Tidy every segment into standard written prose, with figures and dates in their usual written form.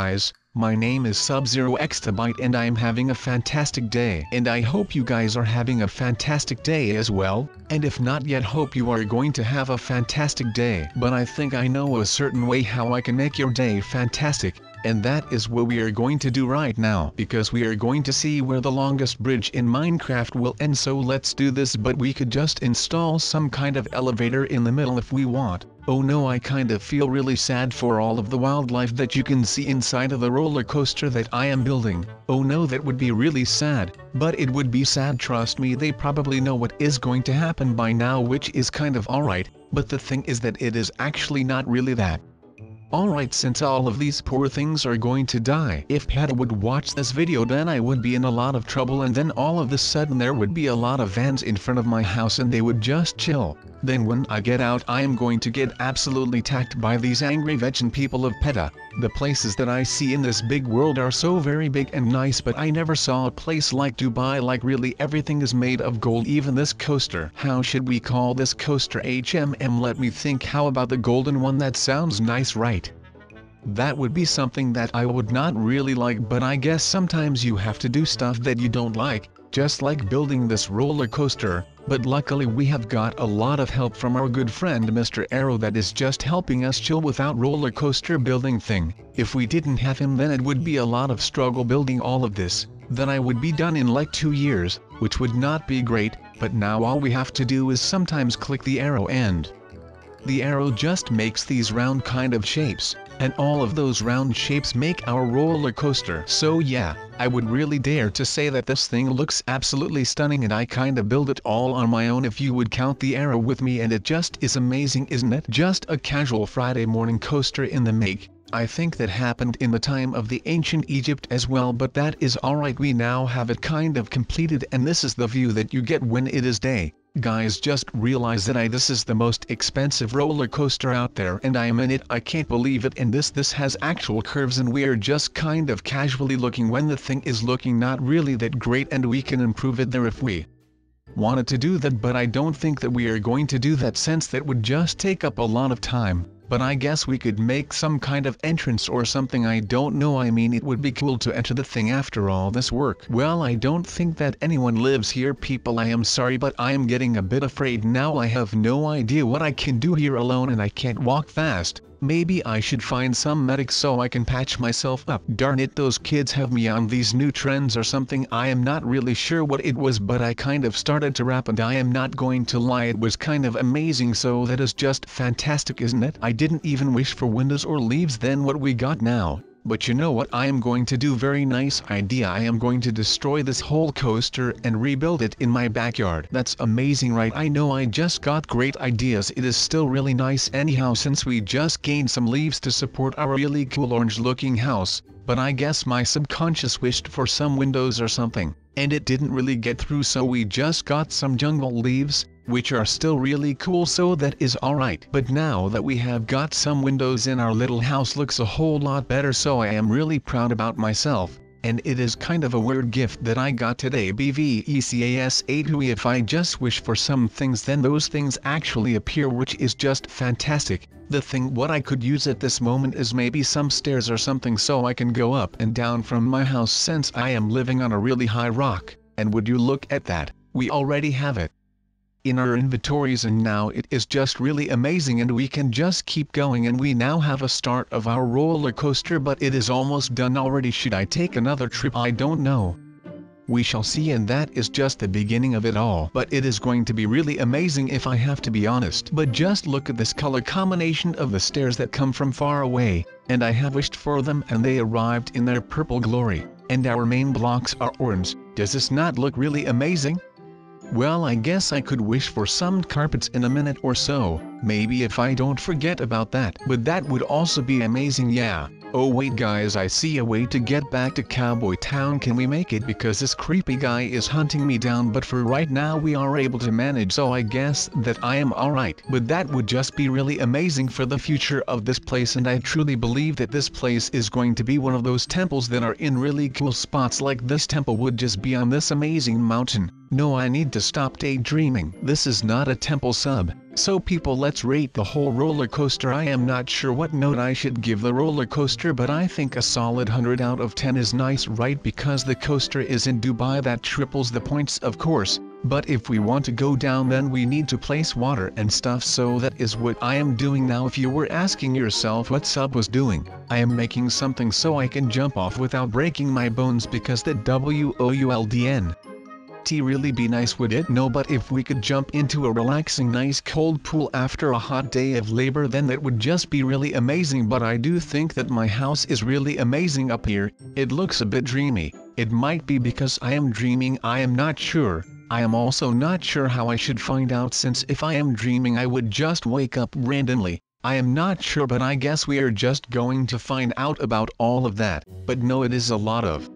guys, my name is Sub-Zero Exabyte and I am having a fantastic day. And I hope you guys are having a fantastic day as well, and if not yet, hope you are going to have a fantastic day. But I think I know a certain way how I can make your day fantastic, and that is what we are going to do right now, because we are going to see where the longest bridge in Minecraft will end. So let's do this, but we could just install some kind of elevator in the middle if we want. Oh no, I kind of feel really sad for all of the wildlife that you can see inside of the roller coaster that I am building. Oh no, that would be really sad, but it would be sad, trust me. They probably know what is going to happen by now, which is kind of alright, but the thing is that it is actually not really that. Alright, since all of these poor things are going to die. If PETA would watch this video, then I would be in a lot of trouble, and then all of a sudden there would be a lot of vans in front of my house and they would just chill. Then when I get out, I am going to get absolutely attacked by these angry vegan people of PETA. The places that I see in this big world are so very big and nice, but I never saw a place like Dubai. Like really everything is made of gold, even this coaster. How should we call this coaster? Let me think. How about the golden one? That sounds nice, right? That would be something that I would not really like, but I guess sometimes you have to do stuff that you don't like, just like building this roller coaster. But luckily we have got a lot of help from our good friend Mr. Arrow that is just helping us chill without roller coaster building thing. If we didn't have him, then it would be a lot of struggle building all of this. Then I would be done in like 2 years, which would not be great, but now all we have to do is sometimes click the arrow and the arrow just makes these round kind of shapes, and all of those round shapes make our roller coaster. So yeah, I would really dare to say that this thing looks absolutely stunning, and I kinda build it all on my own if you would count the arrow with me, and it just is amazing, isn't it? Just a casual Friday morning coaster in the make. I think that happened in the time of the ancient Egypt as well, but that is alright. We now have it kind of completed, and this is the view that you get when it is day. Guys, just realize that this is the most expensive roller coaster out there, and I am in it. I can't believe it. And this has actual curves, and we are just kind of casually looking when the thing is looking not really that great, and we can improve it there if we wanted to do that. But I don't think that we are going to do that, since that would just take up a lot of time. But I guess we could make some kind of entrance or something. I don't know. I mean, it would be cool to enter the thing after all this work. Well, I don't think that anyone lives here, people. I am sorry, but I am getting a bit afraid now. I have no idea what I can do here alone, and I can't walk fast. Maybe I should find some medic so I can patch myself up. Darn it, those kids have me on these new trends or something. I am not really sure what it was, but I kind of started to rap, and I am not going to lie, it was kind of amazing. So that is just fantastic, isn't it? I didn't even wish for windows or leaves then what we got now. But you know what I am going to do? Very nice idea. I am going to destroy this whole coaster and rebuild it in my backyard. That's amazing, right? I know, I just got great ideas. It is still really nice anyhow, since we just gained some leaves to support our really cool orange looking house. But I guess my subconscious wished for some windows or something, and it didn't really get through, so we just got some jungle leaves, which are still really cool, so that is alright. But now that we have got some windows in, our little house looks a whole lot better, so I am really proud about myself. And it is kind of a weird gift that I got today. BVECAS8. If I just wish for some things, then those things actually appear, which is just fantastic. The thing what I could use at this moment is maybe some stairs or something, so I can go up and down from my house, since I am living on a really high rock. And would you look at that, we already have it in our inventories, and now it is just really amazing, and we can just keep going. And we now have a start of our roller coaster, but it is almost done already. Should I take another trip? I don't know. We shall see, and that is just the beginning of it all. But it is going to be really amazing if I have to be honest. But just look at this color combination of the stairs that come from far away, and I have wished for them and they arrived in their purple glory, and our main blocks are orange. Does this not look really amazing? Well, I guess I could wish for some carpets in a minute or so, maybe, if I don't forget about that. But that would also be amazing, yeah. Oh wait guys, I see a way to get back to Cowboy Town. Can we make it? Because this creepy guy is hunting me down, but for right now we are able to manage, so I guess that I am alright. But that would just be really amazing for the future of this place, and I truly believe that this place is going to be one of those temples that are in really cool spots. Like this temple would just be on this amazing mountain. No, I need to stop daydreaming. This is not a temple, sub. So people, let's rate the whole roller coaster. I am not sure what note I should give the roller coaster, but I think a solid 100 out of 10 is nice, right? Because the coaster is in Dubai, that triples the points of course. But if we want to go down, then we need to place water and stuff, so that is what I am doing now. If you were asking yourself what Sub was doing, I am making something so I can jump off without breaking my bones, because that WOULDN really be nice, would it? No, but if we could jump into a relaxing nice cold pool after a hot day of labor, then that would just be really amazing. But I do think that my house is really amazing up here. It looks a bit dreamy. It might be because I am dreaming, I am not sure. I am also not sure how I should find out, since if I am dreaming I would just wake up randomly. I am not sure, but I guess we are just going to find out about all of that. But no, it is a lot of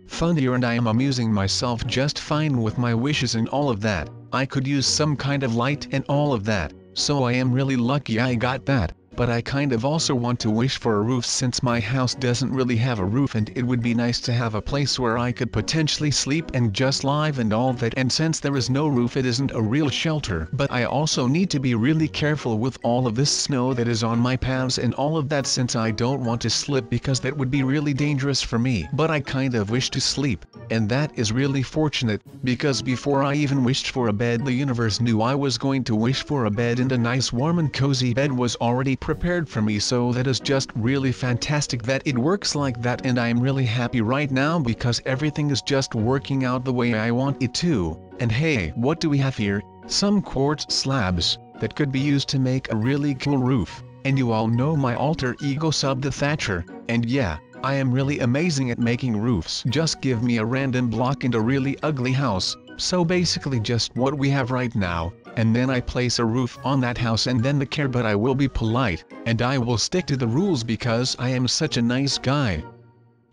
fun here and I am amusing myself just fine with my wishes and all of that. I could use some kind of light and all of that, so I am really lucky I got that. But I kind of also want to wish for a roof, since my house doesn't really have a roof, and it would be nice to have a place where I could potentially sleep and just live and all that. And since there is no roof, it isn't a real shelter. But I also need to be really careful with all of this snow that is on my paths and all of that, since I don't want to slip, because that would be really dangerous for me. But I kind of wish to sleep, and that is really fortunate, because before I even wished for a bed, the universe knew I was going to wish for a bed, and a nice warm and cozy bed was already prepared for me. So that is just really fantastic that it works like that, and I am really happy right now because everything is just working out the way I want it to. And hey, what do we have here? Some quartz slabs that could be used to make a really cool roof. And you all know my alter ego Sub the Thatcher, and yeah, I am really amazing at making roofs. Just give me a random block and a really ugly house, so basically just what we have right now, and then I place a roof on that house and then but I will be polite, and I will stick to the rules because I am such a nice guy.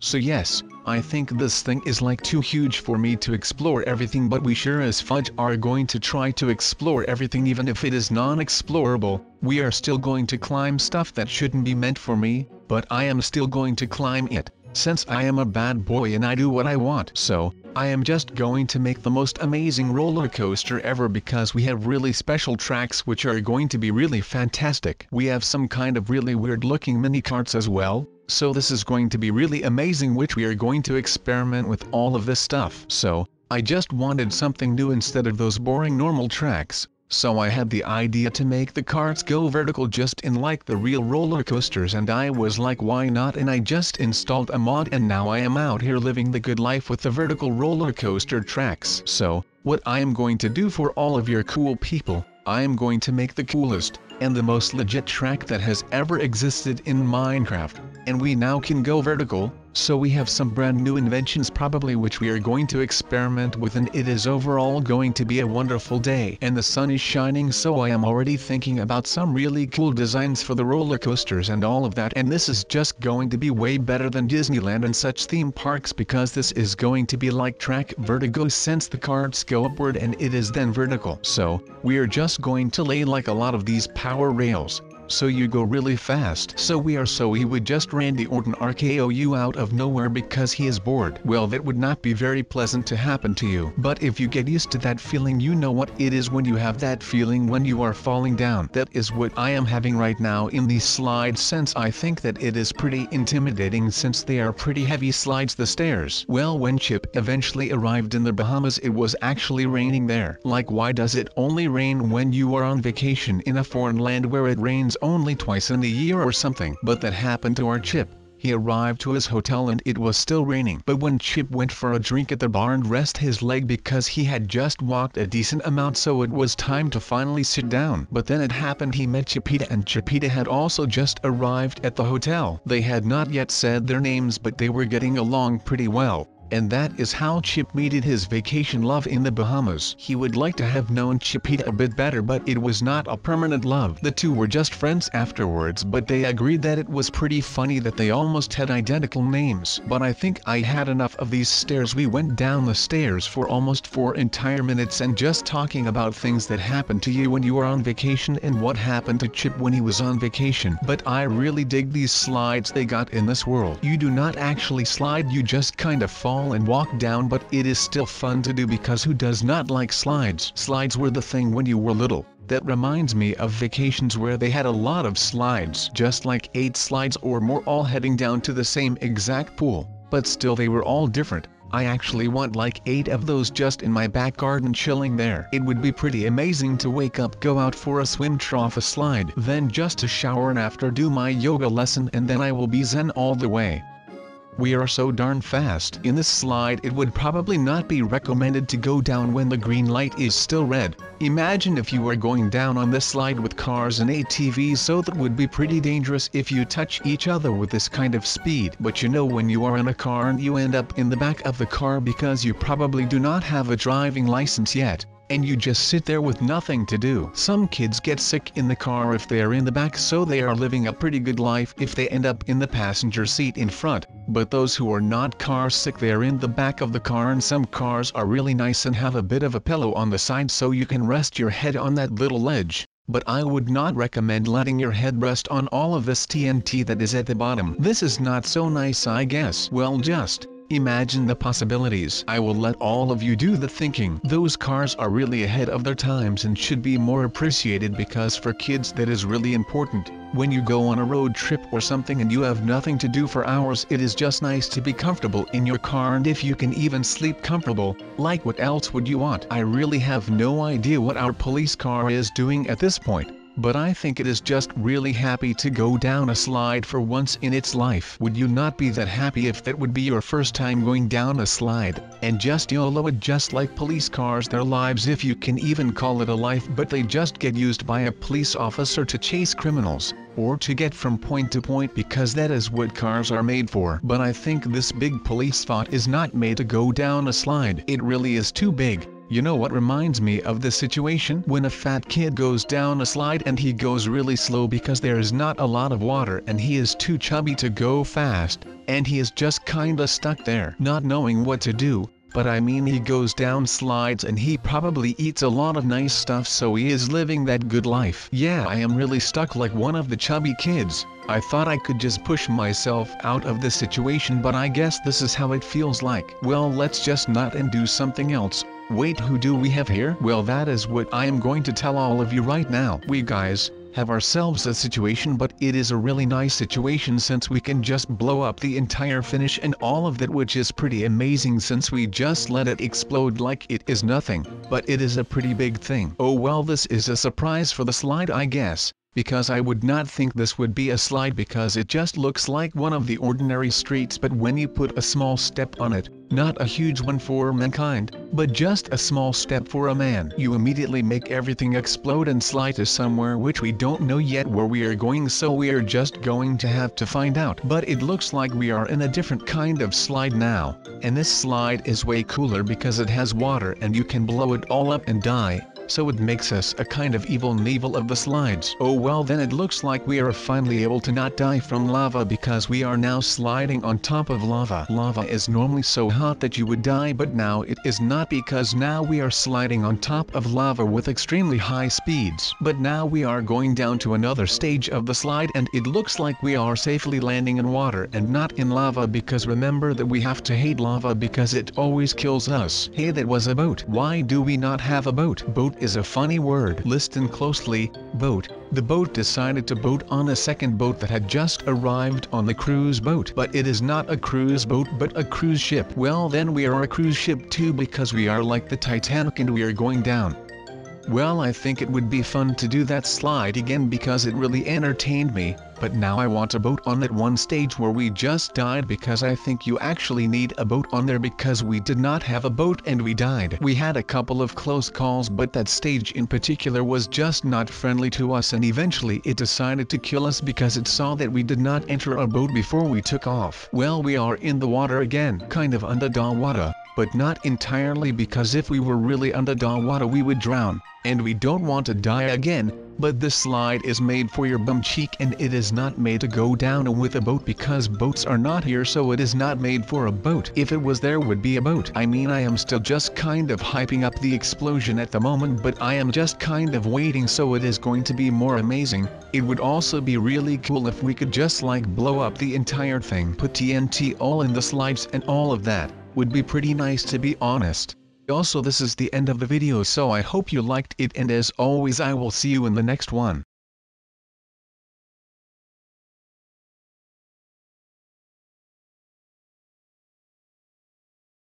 So yes, I think this thing is like too huge for me to explore everything, but we sure as fudge are going to try to explore everything. Even if it is non-explorable, we are still going to climb stuff that shouldn't be meant for me, but I am still going to climb it, since I am a bad boy and I do what I want. So, I am just going to make the most amazing roller coaster ever, because we have really special tracks which are going to be really fantastic. We have some kind of really weird looking mini carts as well. So this is going to be really amazing, which we are going to experiment with all of this stuff. So, I just wanted something new instead of those boring normal tracks. So I had the idea to make the carts go vertical just in like the real roller coasters, and I was like, why not? And I just installed a mod, and now I am out here living the good life with the vertical roller coaster tracks. So, what I am going to do for all of your cool people, I am going to make the coolest and the most legit track that has ever existed in Minecraft. And we now can go vertical, so we have some brand new inventions probably which we are going to experiment with, and it is overall going to be a wonderful day. And the sun is shining, so I am already thinking about some really cool designs for the roller coasters and all of that. And this is just going to be way better than Disneyland and such theme parks, because this is going to be like track vertigo, since the carts go upward and it is then vertical. So, we are just going to lay like a lot of these power rails, so you go really fast. So he would just Randy Orton RKO you out of nowhere because he is bored. Well, that would not be very pleasant to happen to you. But if you get used to that feeling, you know what it is when you have that feeling when you are falling down. That is what I am having right now in these slides, since I think that it is pretty intimidating since they are pretty heavy slides, the stairs. Well, when Chip eventually arrived in the Bahamas, it was actually raining there. Like, why does it only rain when you are on vacation in a foreign land where it rains only twice in a year or something? But that happened to our Chip. He arrived to his hotel and it was still raining. But when Chip went for a drink at the bar and rest his leg because he had just walked a decent amount, so it was time to finally sit down. But then it happened, he met Chipita, and Chipita had also just arrived at the hotel. They had not yet said their names, but they were getting along pretty well. And that is how Chip meted his vacation love in the Bahamas. He would like to have known Chipita a bit better, but it was not a permanent love. The two were just friends afterwards, but they agreed that it was pretty funny that they almost had identical names. But I think I had enough of these stairs. We went down the stairs for almost 4 entire minutes and just talking about things that happened to you when you were on vacation and what happened to Chip when he was on vacation. But I really dig these slides they got in this world. You do not actually slide, you just kind of fall and walk down, but it is still fun to do because who does not like slides? Slides were the thing when you were little. That reminds me of vacations where they had a lot of slides, just like 8 slides or more, all heading down to the same exact pool, but still they were all different. I actually want like 8 of those just in my back garden chilling there. It would be pretty amazing to wake up, go out for a swim, try off a slide, then just to shower and after do my yoga lesson, and then I will be zen all the way. We are so darn fast in this slide, it would probably not be recommended to go down when the green light is still red. Imagine if you were going down on this slide with cars and ATVs, so that would be pretty dangerous if you touch each other with this kind of speed. But you know, when you are in a car and you end up in the back of the car because you probably do not have a driving license yet, and you just sit there with nothing to do. Some kids get sick in the car if they are in the back, so they are living a pretty good life if they end up in the passenger seat in front. But those who are not car sick, they are in the back of the car, and some cars are really nice and have a bit of a pillow on the side so you can rest your head on that little ledge. But I would not recommend letting your head rest on all of this TNT that is at the bottom. This is not so nice, I guess. Well, just imagine the possibilities. I will let all of you do the thinking. Those cars are really ahead of their times and should be more appreciated, because for kids that is really important. When you go on a road trip or something and you have nothing to do for hours, it is just nice to be comfortable in your car, and if you can even sleep comfortable, like what else would you want? I really have no idea what our police car is doing at this point, but I think it is just really happy to go down a slide for once in its life. Would you not be that happy if that would be your first time going down a slide, and just YOLO it, just like police cars, their lives, if you can even call it a life, but they just get used by a police officer to chase criminals, or to get from point to point, because that is what cars are made for. But I think this big police spot is not made to go down a slide. It really is too big. You know what reminds me of this situation? When a fat kid goes down a slide and he goes really slow because there is not a lot of water and he is too chubby to go fast, and he is just kinda stuck there, not knowing what to do. But I mean, he goes down slides and he probably eats a lot of nice stuff, so he is living that good life. Yeah, I am really stuck like one of the chubby kids. I thought I could just push myself out of this situation, but I guess this is how it feels like. Well, let's just not and do something else. Wait, who do we have here? Well, that is what I am going to tell all of you right now. We guys have ourselves a situation, but it is a really nice situation since we can just blow up the entire finish and all of that, which is pretty amazing since we just let it explode like it is nothing. But it is a pretty big thing. Oh well, this is a surprise for the slide, I guess, because I would not think this would be a slide because it just looks like one of the ordinary streets, but when you put a small step on it, not a huge one for mankind, but just a small step for a man, you immediately make everything explode and slide to somewhere which we don't know yet where we are going, so we are just going to have to find out. But it looks like we are in a different kind of slide now, and this slide is way cooler because it has water and you can blow it all up and die. So it makes us a kind of evil Knievel of the slides. Oh well, then it looks like we are finally able to not die from lava because we are now sliding on top of lava. Lava is normally so hot that you would die, but now it is not, because now we are sliding on top of lava with extremely high speeds. But now we are going down to another stage of the slide, and it looks like we are safely landing in water and not in lava, because remember that we have to hate lava because it always kills us. Hey, that was a boat. Why do we not have a boat? Boat is a funny word. Listen closely. Boat. The boat decided to boat on a second boat that had just arrived on the cruise boat. But it is not a cruise boat but a cruise ship. Well, then we are a cruise ship too, because we are like the Titanic and we are going down. Well, I think it would be fun to do that slide again because it really entertained me, but now I want a boat on that one stage where we just died, because I think you actually need a boat on there because we did not have a boat and we died. We had a couple of close calls, but that stage in particular was just not friendly to us, and eventually it decided to kill us because it saw that we did not enter a boat before we took off. Well, we are in the water again, kind of under the water, but not entirely, because if we were really under the water we would drown, and we don't want to die again. But this slide is made for your bum cheek, and it is not made to go down with a boat because boats are not here, so it is not made for a boat. If it was, there would be a boat. I mean, I am still just kind of hyping up the explosion at the moment, but I am just kind of waiting, so it is going to be more amazing. It would also be really cool if we could just like blow up the entire thing, put TNT all in the slides and all of that. Would be pretty nice, to be honest. Also, this is the end of the video, so I hope you liked it, and as always I will see you in the next one.